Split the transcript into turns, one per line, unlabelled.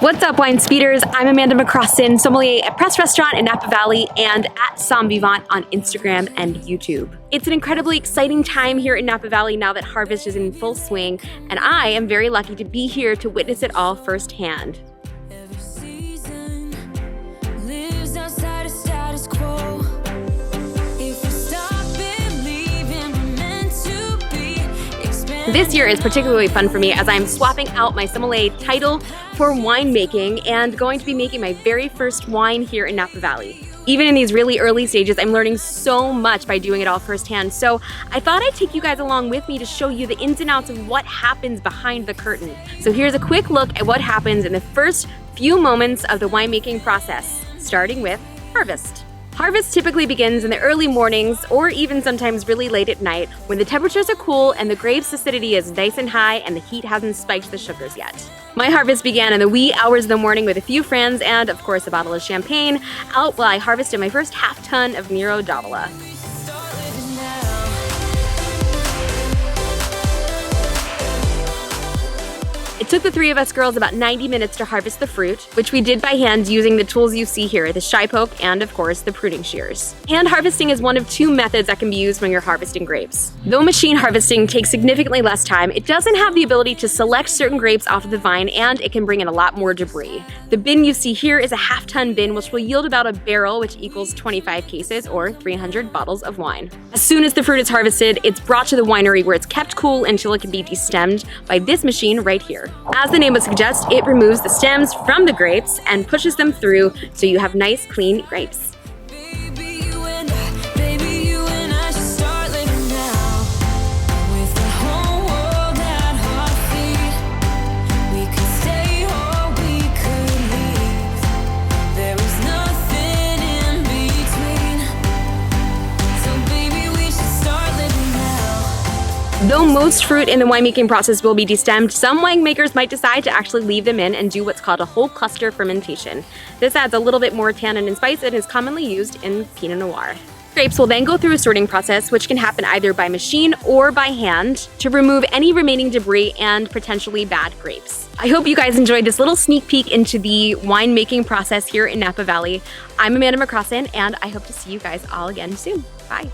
What's up, wine speeders? I'm Amanda McCrossin, sommelier at Press Restaurant in Napa Valley and at Somm Vivant on Instagram and YouTube. It's an incredibly exciting time here in Napa Valley now that harvest is in full swing, and I am very lucky to be here to witness it all firsthand. This year is particularly fun for me as I'm swapping out my sommelier title for winemaking and going to be making my very first wine here in Napa Valley. Even in these really early stages, I'm learning so much by doing it all firsthand. So I thought I'd take you guys along with me to show you the ins and outs of what happens behind the curtain. So here's a quick look at what happens in the first few moments of the winemaking process, starting with harvest. Harvest typically begins in the early mornings or even sometimes really late at night when the temperatures are cool and the grape's acidity is nice and high and the heat hasn't spiked the sugars yet. My harvest began in the wee hours of the morning with a few friends and, of course, a bottle of champagne out while I harvested my first half-ton of Nero d'Avola. It took the three of us girls about 90 minutes to harvest the fruit, which we did by hand using the tools you see here, the shy poke and, of course, the pruning shears. Hand harvesting is one of two methods that can be used when you're harvesting grapes. Though machine harvesting takes significantly less time, it doesn't have the ability to select certain grapes off of the vine, and it can bring in a lot more debris. The bin you see here is a half-ton bin, which will yield about a barrel, which equals 25 cases or 300 bottles of wine. As soon as the fruit is harvested, it's brought to the winery where it's kept cool until it can be destemmed by this machine right here. As the name would suggest, it removes the stems from the grapes and pushes them through so you have nice, clean grapes. Though most fruit in the winemaking process will be destemmed, some winemakers might decide to actually leave them in and do what's called a whole cluster fermentation. This adds a little bit more tannin and spice and is commonly used in Pinot Noir. Grapes will then go through a sorting process, which can happen either by machine or by hand, to remove any remaining debris and potentially bad grapes. I hope you guys enjoyed this little sneak peek into the winemaking process here in Napa Valley. I'm Amanda McCrossin, and I hope to see you guys all again soon. Bye.